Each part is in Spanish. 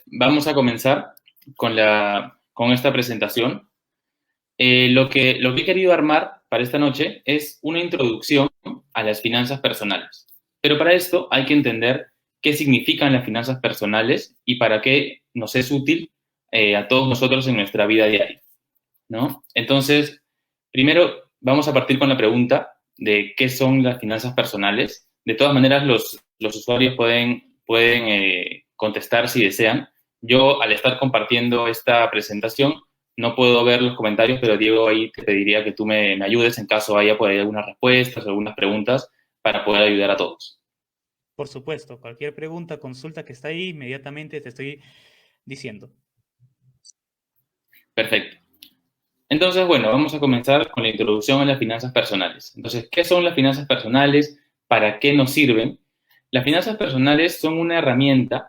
Vamos a comenzar con esta presentación. Lo que he querido armar para esta noche es una introducción a las finanzas personales. Pero para esto hay que entender qué significan las finanzas personales y para qué nos es útil a todos nosotros en nuestra vida diaria, ¿no? Entonces, primero vamos a partir con la pregunta de qué son las finanzas personales. De todas maneras, los usuarios pueden contestar si desean. Yo, al estar compartiendo esta presentación, no puedo ver los comentarios, pero Diego, ahí te pediría que tú me ayudes en caso haya por ahí algunas respuestas o algunas preguntas para poder ayudar a todos. Por supuesto, cualquier pregunta, consulta que está ahí, inmediatamente te estoy diciendo. Perfecto. Entonces, bueno, vamos a comenzar con la introducción a las finanzas personales. Entonces, ¿qué son las finanzas personales? ¿Para qué nos sirven? Las finanzas personales son una herramienta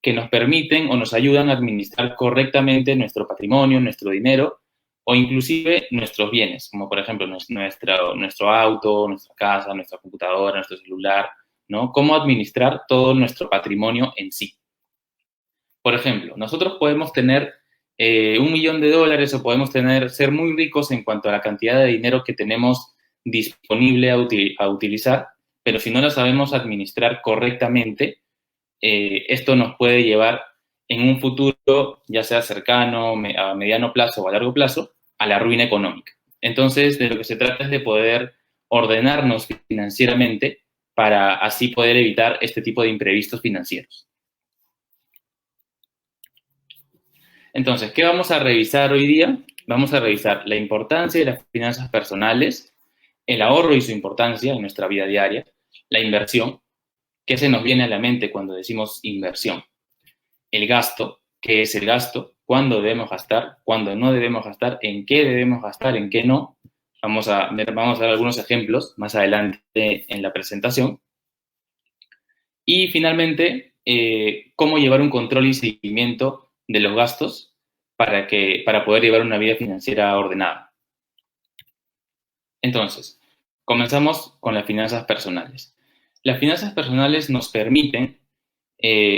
que nos permiten o nos ayudan a administrar correctamente nuestro patrimonio, nuestro dinero o inclusive nuestros bienes, como por ejemplo nuestro auto, nuestra casa, nuestra computadora, nuestro celular, ¿no? Cómo administrar todo nuestro patrimonio en sí. Por ejemplo, nosotros podemos tener $1.000.000 o podemos ser muy ricos en cuanto a la cantidad de dinero que tenemos disponible a utilizar, pero si no la sabemos administrar correctamente, esto nos puede llevar en un futuro, ya sea cercano, a mediano plazo o a largo plazo, a la ruina económica. Entonces, de lo que se trata es de poder ordenarnos financieramente para así poder evitar este tipo de imprevistos financieros. Entonces, ¿qué vamos a revisar hoy día? Vamos a revisar la importancia de las finanzas personales, el ahorro y su importancia en nuestra vida diaria, la inversión, ¿qué se nos viene a la mente cuando decimos inversión? El gasto, ¿qué es el gasto? ¿Cuándo debemos gastar? ¿Cuándo no debemos gastar? ¿En qué debemos gastar? ¿En qué no? Vamos a dar algunos ejemplos más adelante en la presentación. Y finalmente, cómo llevar un control y seguimiento de los gastos para poder llevar una vida financiera ordenada. Entonces, comenzamos con las finanzas personales. Las finanzas personales nos permiten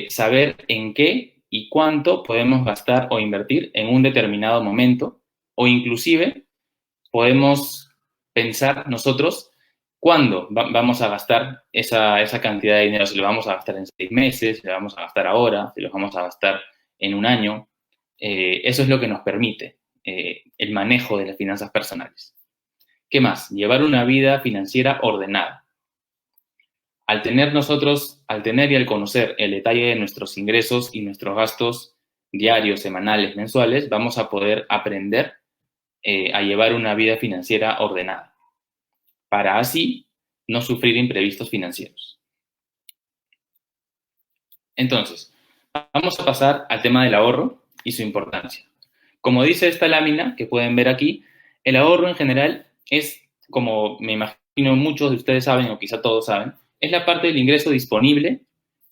saber en qué y cuánto podemos gastar o invertir en un determinado momento, o inclusive podemos pensar nosotros cuándo vamos a gastar esa cantidad de dinero, si lo vamos a gastar en 6 meses, si lo vamos a gastar ahora, si lo vamos a gastar en un año. Eso es lo que nos permite el manejo de las finanzas personales. ¿Qué más? Llevar una vida financiera ordenada. Al tener y al conocer el detalle de nuestros ingresos y nuestros gastos diarios, semanales, mensuales, vamos a poder aprender a llevar una vida financiera ordenada, para así no sufrir imprevistos financieros. Entonces, vamos a pasar al tema del ahorro y su importancia. Como dice esta lámina que pueden ver aquí, el ahorro en general es, como me imagino muchos de ustedes saben o quizá todos saben, es la parte del ingreso disponible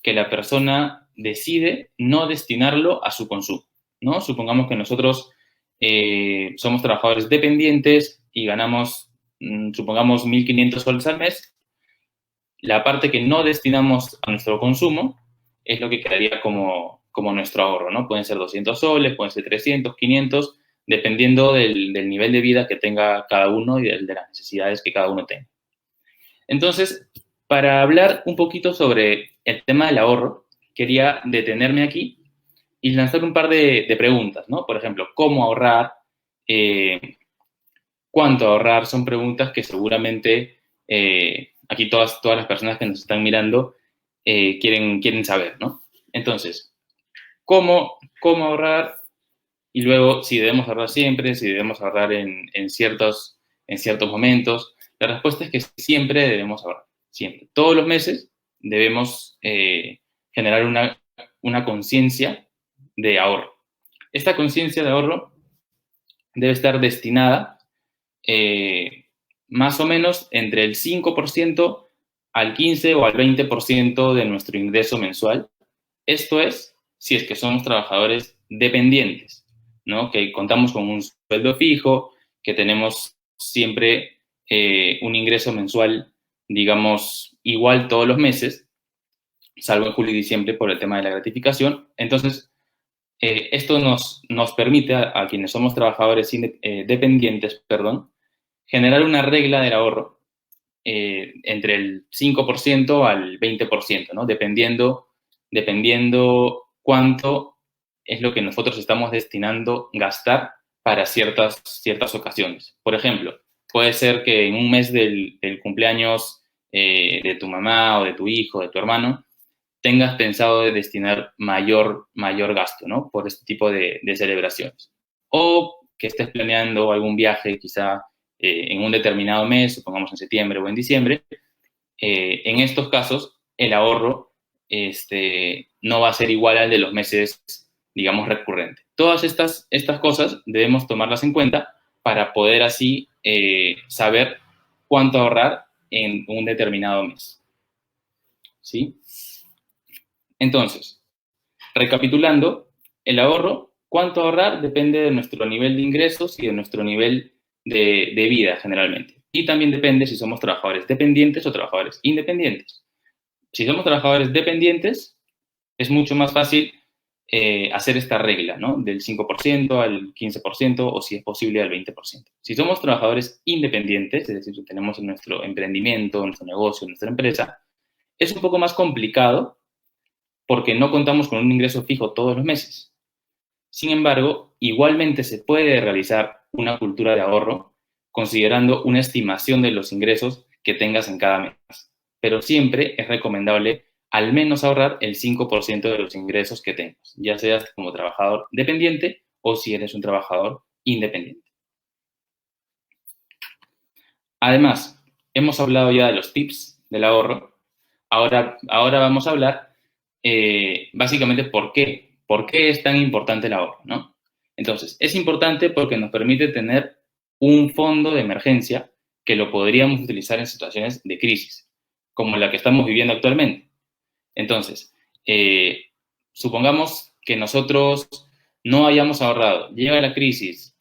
que la persona decide no destinarlo a su consumo, ¿no? Supongamos que nosotros somos trabajadores dependientes y ganamos, supongamos, $1.500 al mes. La parte que no destinamos a nuestro consumo es lo que quedaría como nuestro ahorro, ¿no? Pueden ser 200 soles, pueden ser 300, 500, dependiendo del nivel de vida que tenga cada uno y de las necesidades que cada uno tenga. Entonces, para hablar un poquito sobre el tema del ahorro, quería detenerme aquí y lanzar un par de preguntas, ¿no? Por ejemplo, ¿cómo ahorrar? ¿Cuánto ahorrar? Son preguntas que seguramente aquí todas las personas que nos están mirando quieren saber, ¿no? Entonces, ¿cómo ahorrar? Y luego, si debemos ahorrar siempre, si debemos ahorrar en ciertos momentos. La respuesta es que siempre debemos ahorrar, siempre. Todos los meses debemos generar una conciencia de ahorro. Esta conciencia de ahorro debe estar destinada más o menos entre el 5% al 15 o al 20% de nuestro ingreso mensual. Esto es, si es que somos trabajadores dependientes, ¿no? Que contamos con un sueldo fijo, que tenemos siempre un ingreso mensual, digamos, igual todos los meses, salvo en julio y diciembre por el tema de la gratificación. Entonces, Esto nos permite a quienes somos trabajadores dependientes, generar una regla del ahorro entre el 5% al 20%, ¿no? Dependiendo cuánto es lo que nosotros estamos destinando a gastar para ciertas ocasiones. Por ejemplo, puede ser que en un mes del cumpleaños de tu mamá o de tu hijo, de tu hermano, tengas pensado de destinar mayor gasto, ¿no? Por este tipo de celebraciones. O que estés planeando algún viaje quizá en un determinado mes, supongamos en septiembre o en diciembre. En estos casos, el ahorro no va a ser igual al de los meses, digamos, recurrentes. Todas estas cosas debemos tomarlas en cuenta para poder así saber cuánto ahorrar en un determinado mes. ¿Sí? Entonces, recapitulando, el ahorro, cuánto ahorrar depende de nuestro nivel de ingresos y de nuestro nivel de vida generalmente. Y también depende si somos trabajadores dependientes o trabajadores independientes. Si somos trabajadores dependientes, es mucho más fácil hacer esta regla, ¿no? Del 5% al 15% o si es posible al 20%. Si somos trabajadores independientes, es decir, si tenemos nuestro emprendimiento, nuestro negocio, nuestra empresa, es un poco más complicado porque no contamos con un ingreso fijo todos los meses. Sin embargo, igualmente se puede realizar una cultura de ahorro considerando una estimación de los ingresos que tengas en cada mes. Pero siempre es recomendable al menos ahorrar el 5% de los ingresos que tengas, ya seas como trabajador dependiente o si eres un trabajador independiente. Además, hemos hablado ya de los tips del ahorro. Ahora vamos a hablar básicamente por qué es tan importante el ahorro, ¿no? Entonces, es importante porque nos permite tener un fondo de emergencia que lo podríamos utilizar en situaciones de crisis, como la que estamos viviendo actualmente. Entonces, supongamos que nosotros no hayamos ahorrado, llega la crisis,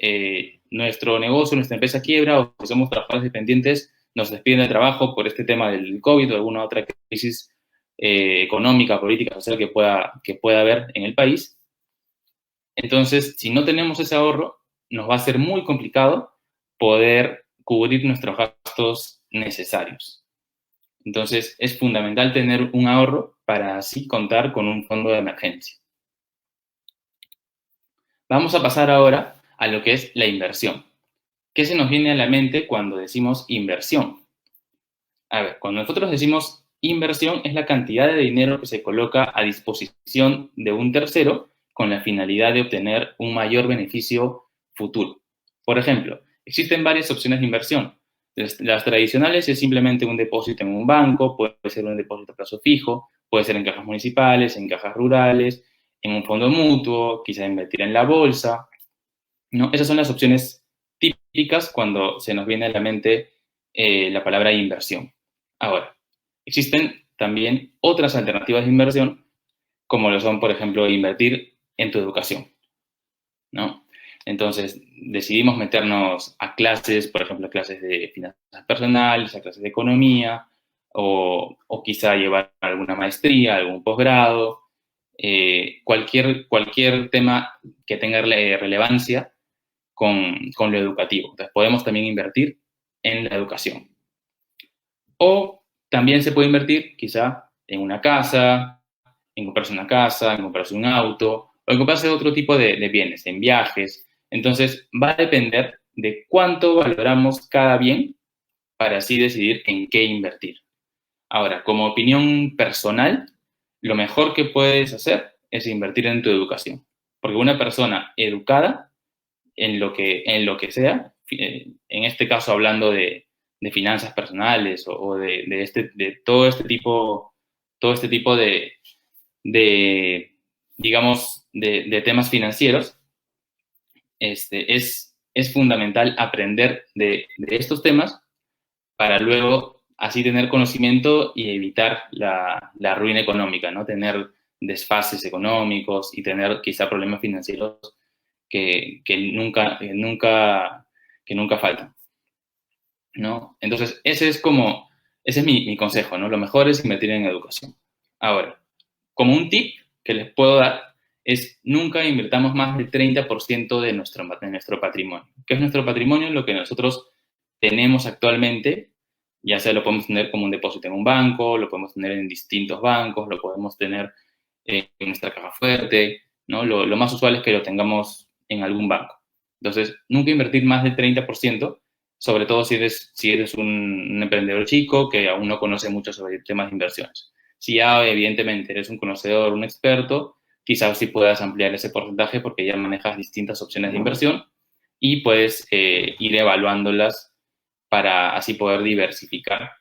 nuestro negocio, nuestra empresa quiebra o si somos trabajadores dependientes, nos despiden de trabajo por este tema del COVID o alguna otra crisis económica, política, social que pueda haber en el país. Entonces, si no tenemos ese ahorro, nos va a ser muy complicado poder cubrir nuestros gastos necesarios. Entonces, es fundamental tener un ahorro para así contar con un fondo de emergencia. Vamos a pasar ahora a lo que es la inversión. ¿Qué se nos viene a la mente cuando decimos inversión? A ver, cuando nosotros decimos inversión es la cantidad de dinero que se coloca a disposición de un tercero con la finalidad de obtener un mayor beneficio futuro. Por ejemplo, existen varias opciones de inversión. Las tradicionales es simplemente un depósito en un banco, puede ser un depósito a plazo fijo, puede ser en cajas municipales, en cajas rurales, en un fondo mutuo, quizá invertir en la bolsa, ¿no? Esas son las opciones típicas cuando se nos viene a la mente la palabra inversión. Ahora, existen también otras alternativas de inversión, como lo son, por ejemplo, invertir en tu educación, ¿no? Entonces, decidimos meternos a clases, por ejemplo, a clases de finanzas personales, a clases de economía, o quizá llevar alguna maestría, algún posgrado, cualquier tema que tenga relevancia con lo educativo. Entonces, podemos también invertir en la educación. O también se puede invertir quizá en una casa, en comprarse una casa, en comprarse un auto, o en comprarse otro tipo de bienes, en viajes. Entonces, va a depender de cuánto valoramos cada bien para así decidir en qué invertir. Ahora, como opinión personal, lo mejor que puedes hacer es invertir en tu educación. Porque una persona educada en lo que sea, en este caso hablando de finanzas personales o de todo este tipo de digamos, de temas financieros, es fundamental aprender de estos temas para luego así tener conocimiento y evitar la ruina económica, ¿no? Tener desfases económicos y tener quizá problemas financieros que nunca faltan, ¿no? Entonces, ese es mi consejo, ¿no? Lo mejor es invertir en educación. Ahora, como un tip que les puedo dar es nunca invirtamos más del 30% de nuestro patrimonio. ¿Qué es nuestro patrimonio? Lo que nosotros tenemos actualmente, ya sea lo podemos tener como un depósito en un banco, lo podemos tener en distintos bancos, lo podemos tener en nuestra caja fuerte, ¿no? Lo más usual es que lo tengamos en algún banco. Entonces, nunca invertir más del 30%, sobre todo si eres un emprendedor chico que aún no conoce mucho sobre temas de inversiones. Si ya, evidentemente, eres un conocedor, un experto, quizás sí puedas ampliar ese porcentaje porque ya manejas distintas opciones de inversión y puedes ir evaluándolas para así poder diversificar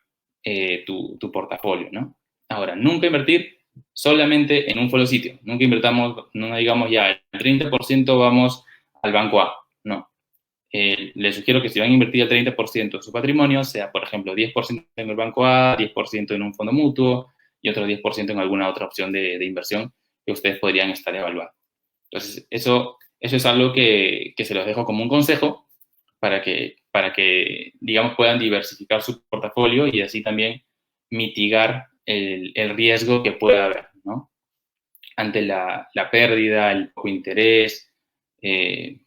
tu portafolio, ¿no? Ahora, nunca invertir solamente en un solo sitio. Nunca invertamos, no digamos ya, el 30% vamos al banco A. No. Les sugiero que si van a invertir el 30% de su patrimonio, sea, por ejemplo, 10% en el banco A, 10% en un fondo mutuo y otro 10% en alguna otra opción de inversión que ustedes podrían estar evaluando. Entonces, eso es algo que se los dejo como un consejo para que, digamos, puedan diversificar su portafolio y así también mitigar el riesgo que pueda haber, ¿no? Ante la pérdida, el poco interés,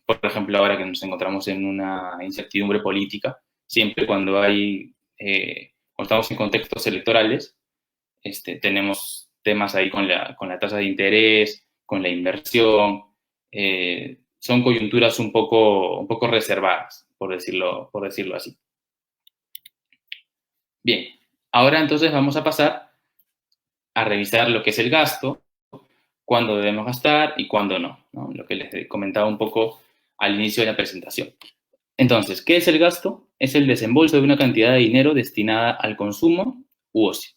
por ejemplo, ahora que nos encontramos en una incertidumbre política, siempre cuando cuando estamos en contextos electorales, tenemos temas ahí con la tasa de interés, con la inversión, son coyunturas un poco reservadas, por decirlo así. Bien, ahora entonces vamos a pasar a revisar lo que es el gasto, cuándo debemos gastar y cuándo no, ¿no? Lo que les comentaba un poco al inicio de la presentación. Entonces, ¿qué es el gasto? Es el desembolso de una cantidad de dinero destinada al consumo u ocio.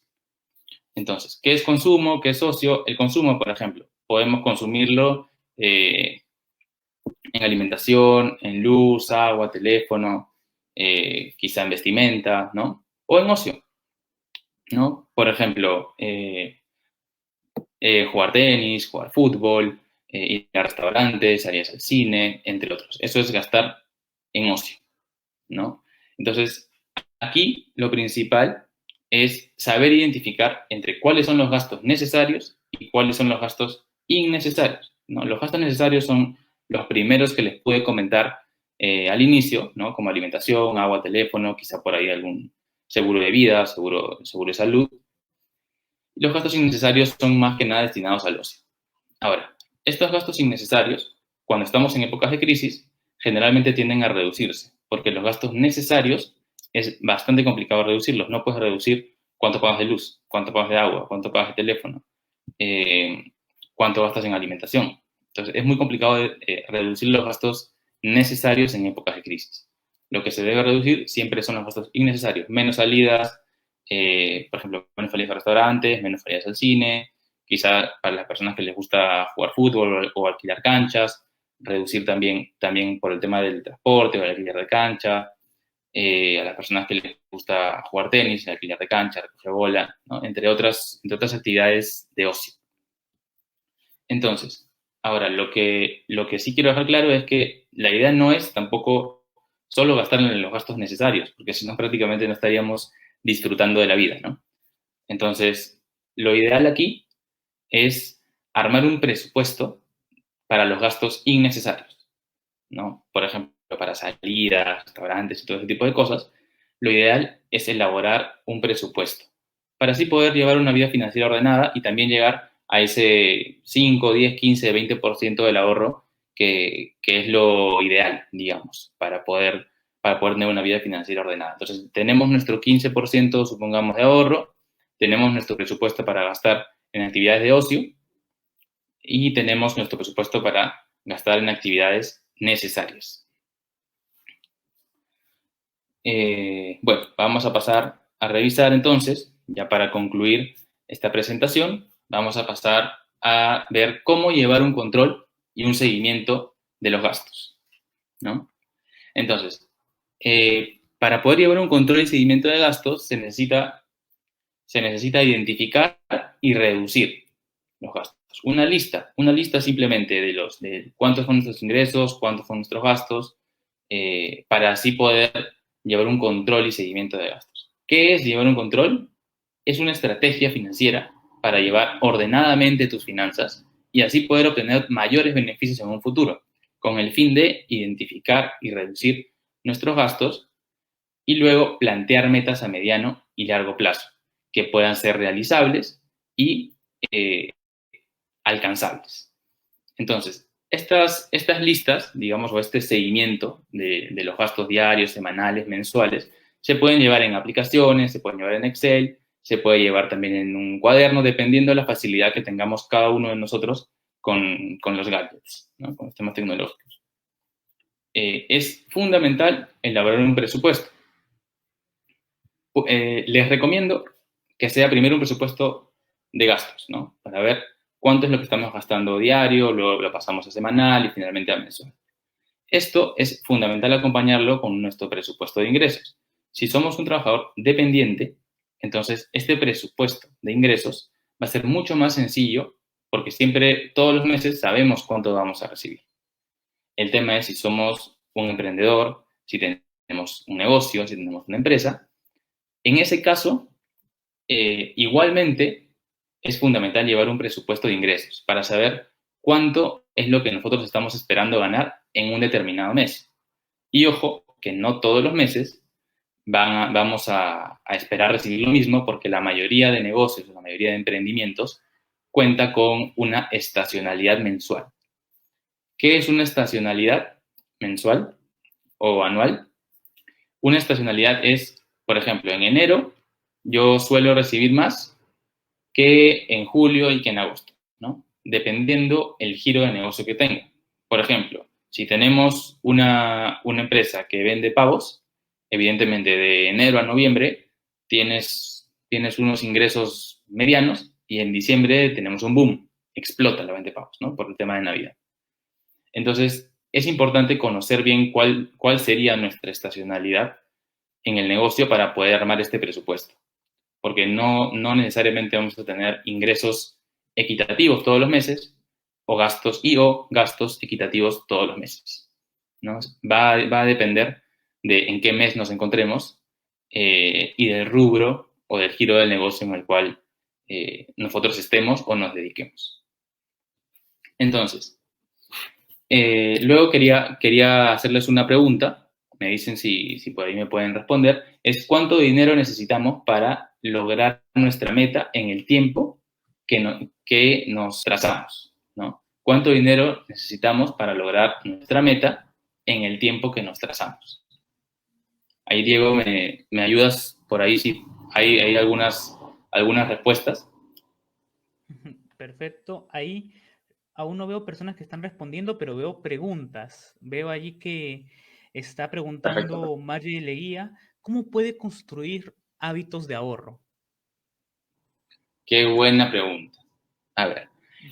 Entonces, ¿qué es consumo? ¿Qué es ocio? El consumo, por ejemplo, podemos consumirlo en alimentación, en luz, agua, teléfono, quizá en vestimenta, ¿no? O en ocio, ¿no? Por ejemplo, jugar tenis, jugar fútbol, ir a restaurantes, salir al cine, entre otros. Eso es gastar en ocio, ¿no? Entonces, aquí lo principal es saber identificar entre cuáles son los gastos necesarios y cuáles son los gastos innecesarios, ¿no? Los gastos necesarios son los primeros que les pude comentar al inicio, ¿no? Como alimentación, agua, teléfono, quizá por ahí algún seguro de vida, seguro de salud. Y los gastos innecesarios son más que nada destinados al ocio. Ahora, estos gastos innecesarios, cuando estamos en épocas de crisis, generalmente tienden a reducirse, porque los gastos necesarios es bastante complicado reducirlos. No puedes reducir cuánto pagas de luz, cuánto pagas de agua, cuánto pagas de teléfono, cuánto gastas en alimentación. Entonces, es muy complicado reducir los gastos necesarios en épocas de crisis. Lo que se debe reducir siempre son los gastos innecesarios. Menos salidas, por ejemplo, menos salidas a restaurantes, menos salidas al cine, quizá para las personas que les gusta jugar fútbol o alquilar canchas, reducir también por el tema del transporte o el alquiler de cancha, a las personas que les gusta jugar tenis, el alquiler de cancha, recoger bola, ¿no? entre otras actividades de ocio. Entonces, ahora, lo que sí quiero dejar claro es que la idea no es tampoco solo gastar en los gastos necesarios, porque si no prácticamente no estaríamos disfrutando de la vida, ¿no? Entonces, lo ideal aquí es armar un presupuesto para los gastos innecesarios, ¿no? Por ejemplo, para salidas, restaurantes y todo ese tipo de cosas, lo ideal es elaborar un presupuesto para así poder llevar una vida financiera ordenada y también llegar a ese 5, 10, 15, 20% del ahorro que es lo ideal, digamos, para poder tener una vida financiera ordenada. Entonces, tenemos nuestro 15%, supongamos, de ahorro, tenemos nuestro presupuesto para gastar en actividades de ocio y tenemos nuestro presupuesto para gastar en actividades necesarias. Bueno, vamos a pasar a revisar entonces, ya para concluir esta presentación, vamos a pasar a ver cómo llevar un control y un seguimiento de los gastos, ¿no? Entonces, para poder llevar un control y seguimiento de gastos se necesita identificar y reducir los gastos. Una lista simplemente de cuántos son nuestros ingresos, cuántos son nuestros gastos, para así poder llevar un control y seguimiento de gastos. ¿Qué es llevar un control? Es una estrategia financiera para llevar ordenadamente tus finanzas y así poder obtener mayores beneficios en un futuro, con el fin de identificar y reducir nuestros gastos y luego plantear metas a mediano y largo plazo que puedan ser realizables y eh, alcanzables. Entonces, estas listas, digamos, o este seguimiento de los gastos diarios, semanales, mensuales, se pueden llevar en aplicaciones, se pueden llevar en Excel, se puede llevar también en un cuaderno, dependiendo de la facilidad que tengamos cada uno de nosotros con los gadgets, ¿no? Con los temas tecnológicos. Es fundamental elaborar un presupuesto. Les recomiendo que sea primero un presupuesto de gastos, ¿no? Para ver cuánto es lo que estamos gastando diario, luego lo pasamos a semanal y finalmente a mensual. Esto es fundamental acompañarlo con nuestro presupuesto de ingresos. Si somos un trabajador dependiente, entonces este presupuesto de ingresos va a ser mucho más sencillo porque siempre, todos los meses, sabemos cuánto vamos a recibir. El tema es si somos un emprendedor, si tenemos un negocio, si tenemos una empresa. En ese caso, igualmente es fundamental llevar un presupuesto de ingresos para saber cuánto es lo que nosotros estamos esperando ganar en un determinado mes. Y ojo, que no todos los meses vamos a esperar recibir lo mismo porque la mayoría de negocios, la mayoría de emprendimientos cuenta con una estacionalidad mensual. ¿Qué es una estacionalidad mensual o anual? Una estacionalidad es, por ejemplo, en enero yo suelo recibir más que en julio y que en agosto, ¿no? Dependiendo el giro de negocio que tenga. Por ejemplo, si tenemos una empresa que vende pavos, evidentemente de enero a noviembre tienes unos ingresos medianos y en diciembre tenemos un boom, explota la venta de pavos, ¿no? Por el tema de Navidad. Entonces, es importante conocer bien cuál sería nuestra estacionalidad en el negocio para poder armar este presupuesto. Porque no necesariamente vamos a tener ingresos equitativos todos los meses o gastos equitativos todos los meses, ¿no? Va a depender de en qué mes nos encontremos y del rubro o del giro del negocio en el cual nosotros estemos o nos dediquemos. Entonces, luego quería hacerles una pregunta, me dicen si por ahí me pueden responder, es ¿cuánto dinero necesitamos para lograr nuestra meta en el tiempo que nos trazamos, ¿no? ¿Cuánto dinero necesitamos para lograr nuestra meta en el tiempo que nos trazamos? Ahí, Diego, me ayudas por ahí si hay algunas respuestas. Perfecto. Ahí aún no veo personas que están respondiendo, pero veo preguntas. Veo allí que está Perfecto. preguntando Margie Leguía, ¿cómo puede construir hábitos de ahorro? Qué buena pregunta. A ver,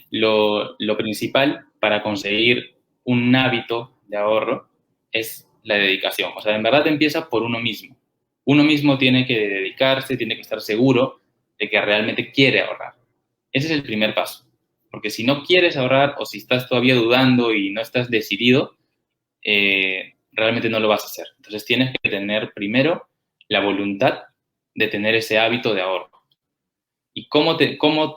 lo principal para conseguir un hábito de ahorro es la dedicación. O sea, en verdad empieza por uno mismo. Uno mismo tiene que dedicarse, tiene que estar seguro de que realmente quiere ahorrar. Ese es el primer paso. Porque si no quieres ahorrar o si estás todavía dudando y no estás decidido, realmente no lo vas a hacer. Entonces tienes que tener primero la voluntad de tener ese hábito de ahorro. Y cómo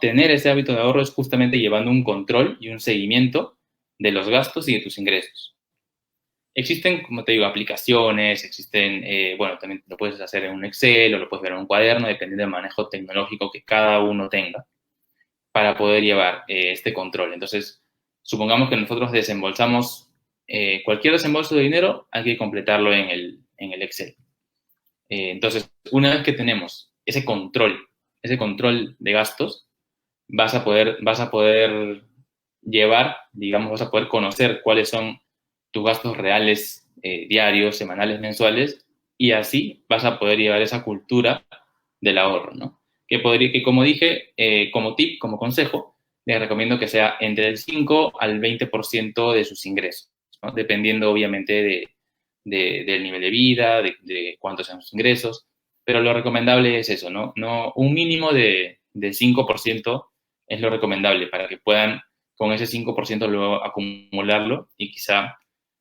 tener ese hábito de ahorro es justamente llevando un control y un seguimiento de los gastos y de tus ingresos. Existen, como te digo, aplicaciones, bueno, también lo puedes hacer en un Excel o lo puedes ver en un cuaderno, dependiendo del manejo tecnológico que cada uno tenga, para poder llevar este control. Entonces, supongamos que nosotros desembolsamos cualquier desembolso de dinero, hay que completarlo en el Excel. Entonces, una vez que tenemos ese control de gastos, vas a poder llevar, digamos, vas a poder conocer cuáles son tus gastos reales diarios, semanales, mensuales, y así vas a poder llevar esa cultura del ahorro, ¿no? Que como dije, como tip, como consejo, les recomiendo que sea entre el 5 al 20% de sus ingresos, ¿no? Dependiendo obviamente del nivel de vida, de cuántos sean sus ingresos, pero lo recomendable es eso, ¿no? Un mínimo de 5% es lo recomendable para que puedan con ese 5% luego acumularlo y quizá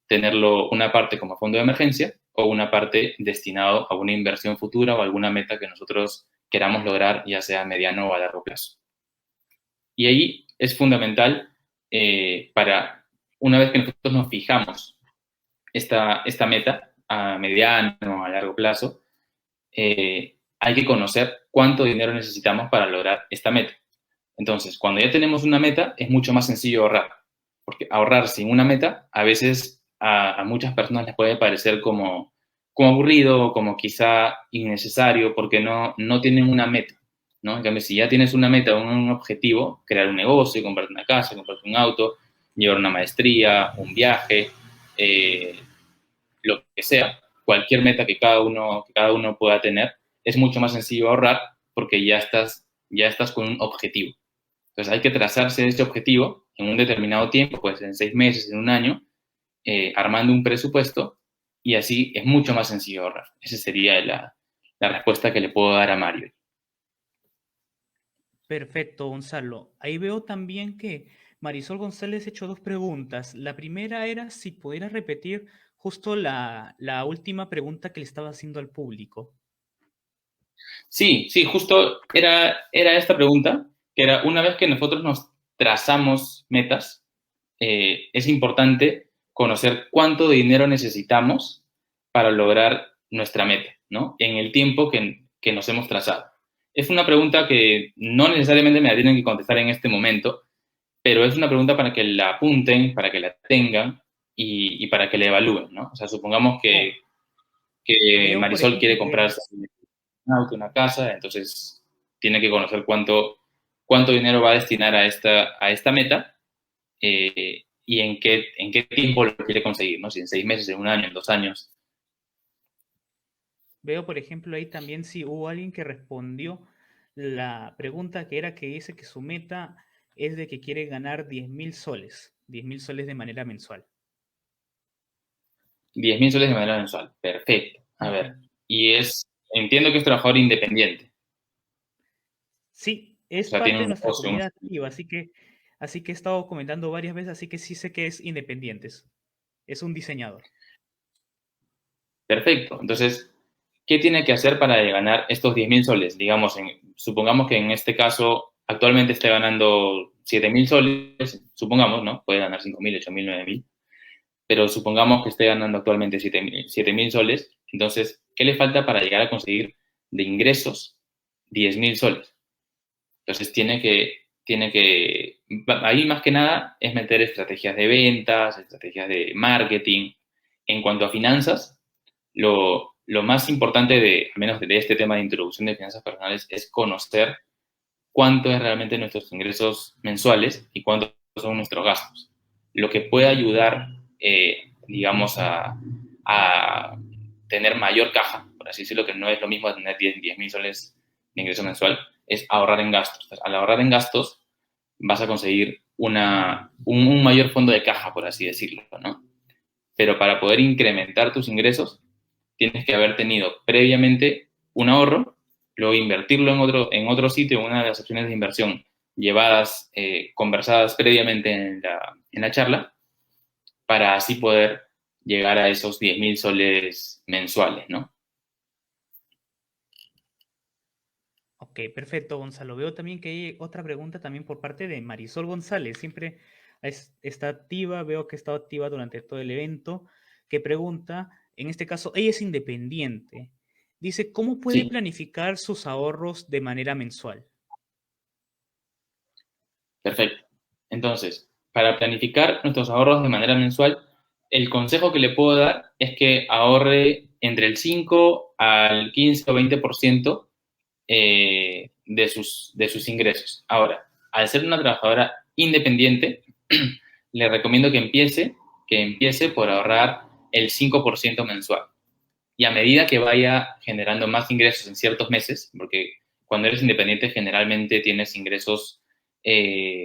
tenerlo una parte como fondo de emergencia o una parte destinado a una inversión futura o alguna meta que nosotros queramos lograr, ya sea a mediano o a largo plazo. Y ahí es fundamental para una vez que nosotros nos fijamos esta meta a mediano o a largo plazo, hay que conocer cuánto dinero necesitamos para lograr esta meta. Entonces, cuando ya tenemos una meta, es mucho más sencillo ahorrar, porque ahorrar sin una meta a veces a muchas personas les puede parecer como aburrido, como quizá innecesario, porque no tienen una meta, ¿no? En cambio, si ya tienes una meta, un objetivo, crear un negocio, comprarte una casa, comprarte un auto, llevar una maestría, un viaje, eh, lo que sea, cualquier meta que cada uno pueda tener, es mucho más sencillo ahorrar porque ya estás con un objetivo. Entonces hay que trazarse este objetivo en un determinado tiempo, pues en 6 meses, en un año, armando un presupuesto y así es mucho más sencillo ahorrar. Esa sería la respuesta que le puedo dar a Mario. Perfecto, Gonzalo. Ahí veo también que Marisol González ha hecho dos preguntas. La primera era si pudiera repetir justo la última pregunta que le estaba haciendo al público. Sí, sí, justo era esta pregunta, que era una vez que nosotros nos trazamos metas, es importante conocer cuánto dinero necesitamos para lograr nuestra meta, ¿no? En el tiempo que nos hemos trazado. Es una pregunta que no necesariamente me la tienen que contestar en este momento, pero es una pregunta para que la apunten, para que la tengan y para que la evalúen, ¿no? O sea, supongamos Oh, que veo, por Marisol quiere ejemplo, que comprarse un auto, una casa, entonces tiene que conocer cuánto dinero va a destinar a esta meta y en qué tiempo lo quiere conseguir, ¿no? Si en 6 meses, en un año, en 2 años. veo, por ejemplo, ahí también si hubo alguien que respondió la pregunta que era que dice que su meta es de que quiere ganar 10.000 soles, 10.000 soles de manera mensual. 10.000 soles de manera mensual. Perfecto. A Ujú. ver. Entiendo que es trabajador independiente. Sí, O es sea, parte tiene de un nuestra negocio, comunidad activa, así que he estado comentando varias veces, así que sí sé que es independiente. Es un diseñador. Perfecto. Entonces, ¿qué tiene que hacer para ganar estos 10.000 soles? Digamos, supongamos que en este caso actualmente esté ganando 7.000 soles, supongamos, ¿no? Puede ganar 5.000, 8.000, 9.000, pero supongamos que esté ganando actualmente 7.000 soles. Entonces, ¿qué le falta para llegar a conseguir de ingresos 10.000 soles? Entonces, ahí más que nada es meter estrategias de ventas, estrategias de marketing. En cuanto a finanzas, lo más importante al menos de este tema de introducción de finanzas personales, es conocer cuánto es realmente nuestros ingresos mensuales y cuántos son nuestros gastos. Lo que puede ayudar, digamos, a tener mayor caja, por así decirlo, que no es lo mismo tener 10.000 soles de ingreso mensual, es ahorrar en gastos. Entonces, al ahorrar en gastos, vas a conseguir un mayor fondo de caja, por así decirlo, ¿no? Pero para poder incrementar tus ingresos, tienes que haber tenido previamente un ahorro, luego invertirlo en otro sitio, en una de las opciones de inversión llevadas, conversadas previamente en la charla, para así poder llegar a esos 10.000 soles mensuales, ¿no? Ok, perfecto, Gonzalo. Veo también que hay otra pregunta también por parte de Marisol González. Siempre está activa, veo que ha estado activa durante todo el evento, que pregunta, en este caso, ella es independiente. Dice, ¿cómo puede Sí, planificar sus ahorros de manera mensual? perfecto. Entonces, para planificar nuestros ahorros de manera mensual, el consejo que le puedo dar es que ahorre entre el 5 al 15 o 20% de sus ingresos. Ahora, al ser una trabajadora independiente, le recomiendo que empiece por ahorrar el 5% mensual. Y a medida que vaya generando más ingresos en ciertos meses, porque cuando eres independiente generalmente tienes ingresos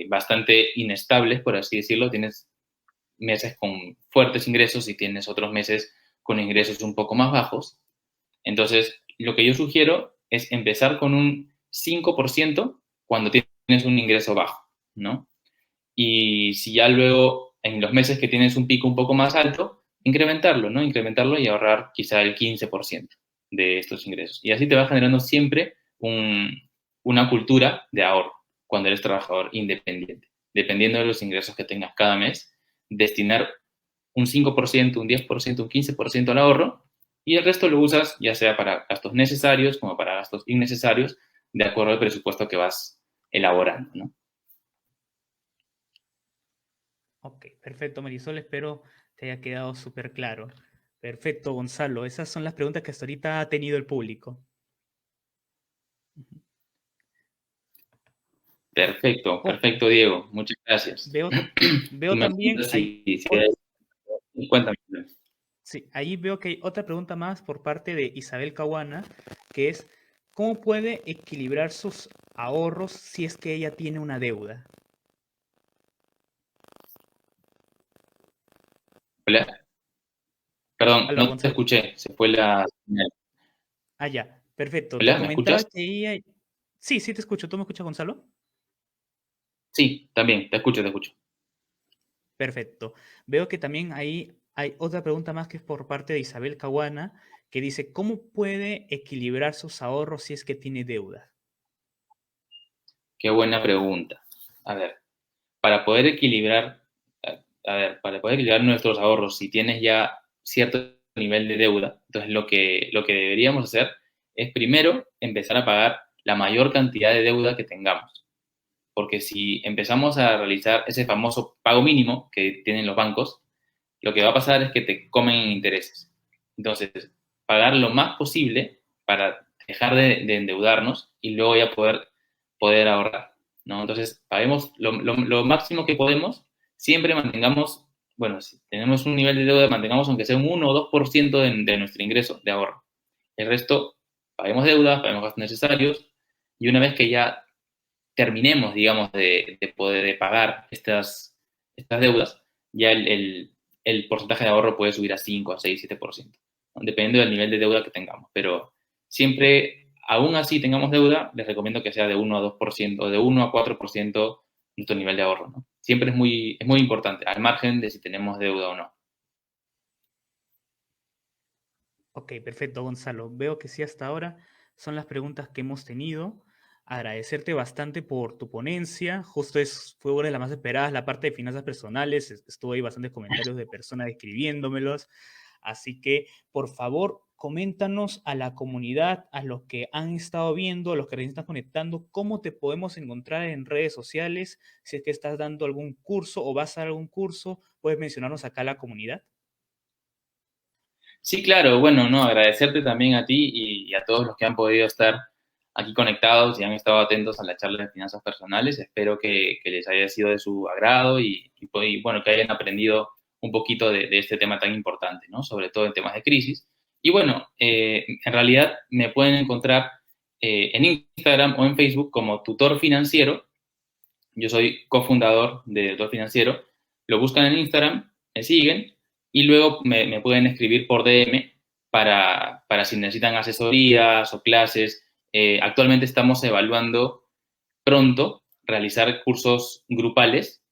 bastante inestables, por así decirlo, tienes meses con fuertes ingresos y tienes otros meses con ingresos un poco más bajos. Entonces, lo que yo sugiero es empezar con un 5% cuando tienes un ingreso bajo, ¿no? Y si ya luego, en los meses que tienes un pico un poco más alto, incrementarlo, ¿no? Incrementarlo y ahorrar quizá el 15% de estos ingresos. Y así te va generando siempre una cultura de ahorro cuando eres trabajador independiente. dependiendo de los ingresos que tengas cada mes, destinar un 5%, un 10%, un 15% al ahorro, y el resto lo usas ya sea para gastos necesarios como para gastos innecesarios, de acuerdo al presupuesto que vas elaborando, ¿no? Ok, perfecto, Marisol. Espero te haya quedado súper claro. Perfecto, Gonzalo. Esas son las preguntas que hasta ahorita ha tenido el público. Perfecto, Oh, perfecto, Diego. Muchas gracias. veo, Tú veo me también, cuentas si hay... Cuéntame. sí, ahí veo que hay otra pregunta más por parte de Isabel Caguana, que es, ¿cómo puede equilibrar sus ahorros si es que ella tiene una deuda? Hola. Perdón, Hola, no te Gonzalo. escuché. Se fue la señal. Ah, ya, perfecto. Te Hola, ¿me comentaba escuchas? que ella... Sí, sí te escucho. ¿Tú me escuchas, Gonzalo? Sí, también, te escucho, te escucho. Perfecto. Veo que también ahí hay otra pregunta más que es por parte de Isabel Caguana, que dice, ¿cómo puede equilibrar sus ahorros si es que tiene deuda? Qué buena pregunta. A ver, para poder equilibrar, para poder equilibrar nuestros ahorros, si tienes ya cierto nivel de deuda, entonces lo que deberíamos hacer es primero empezar a pagar la mayor cantidad de deuda que tengamos. Porque si empezamos a realizar ese famoso pago mínimo que tienen los bancos, lo que va a pasar es que te comen en intereses. Entonces, pagar lo más posible para dejar de endeudarnos y luego ya poder ahorrar, ¿no? Entonces, paguemos lo máximo que podemos, siempre mantengamos, bueno, si tenemos un nivel de deuda, mantengamos aunque sea un 1 o 2% de nuestro ingreso de ahorro. El resto, paguemos deudas, paguemos gastos necesarios, y una vez que ya terminemos, digamos, de poder pagar estas deudas, ya el porcentaje de ahorro puede subir a 5 a 6 7%, ¿no? Dependiendo del nivel de deuda que tengamos. Pero siempre, aún así tengamos deuda, les recomiendo que sea de 1 a 2%, o de 1 a 4% nuestro nivel de ahorro, ¿no? Siempre es muy importante, al margen de si tenemos deuda o no. Ok, perfecto, Gonzalo. Veo que sí, hasta ahora son las preguntas que hemos tenido. Agradecerte bastante por tu ponencia. Fue una de las más esperadas, la parte de finanzas personales. Estuvo ahí bastantes comentarios de personas escribiéndomelos. Así que, por favor, coméntanos a la comunidad, a los que han estado viendo, a los que recién están conectando, cómo te podemos encontrar en redes sociales. Si es que estás dando algún curso o vas a dar algún curso, puedes mencionarnos acá a la comunidad. Sí, claro, bueno, no, agradecerte también a ti y a todos los que han podido estar aquí conectados y han estado atentos a la charla de finanzas personales. Espero que les haya sido de su agrado y, bueno, que hayan aprendido un poquito de este tema tan importante, ¿no? Sobre todo en temas de crisis. Y bueno, en realidad me pueden encontrar en Instagram o en Facebook como tutor financiero. Yo soy cofundador de Tutor Financiero. Lo buscan en Instagram, me siguen y luego me pueden escribir por DM para si necesitan asesorías o clases. Actualmente estamos evaluando pronto realizar cursos grupales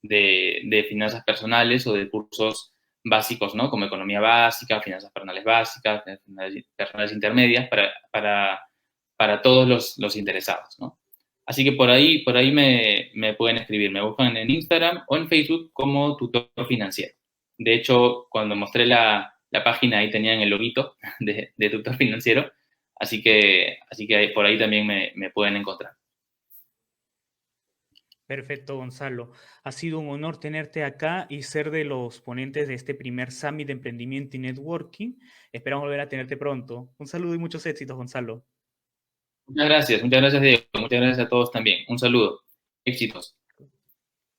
de finanzas personales o de cursos básicos, ¿no? Como economía básica, finanzas personales básicas, finanzas personales intermedias, para todos los interesados, ¿no? Así que por ahí me pueden escribir. Me buscan en Instagram o en Facebook como tutor financiero. De hecho, cuando mostré la página, ahí tenían el loguito de tutor financiero. Así que por ahí también me pueden encontrar. Perfecto, Gonzalo. Ha sido un honor tenerte acá y ser de los ponentes de este primer Summit de Emprendimiento y Networking. Esperamos volver a tenerte pronto. Un saludo y muchos éxitos, Gonzalo. Muchas gracias, Diego. Muchas gracias a todos también. Un saludo. Éxitos.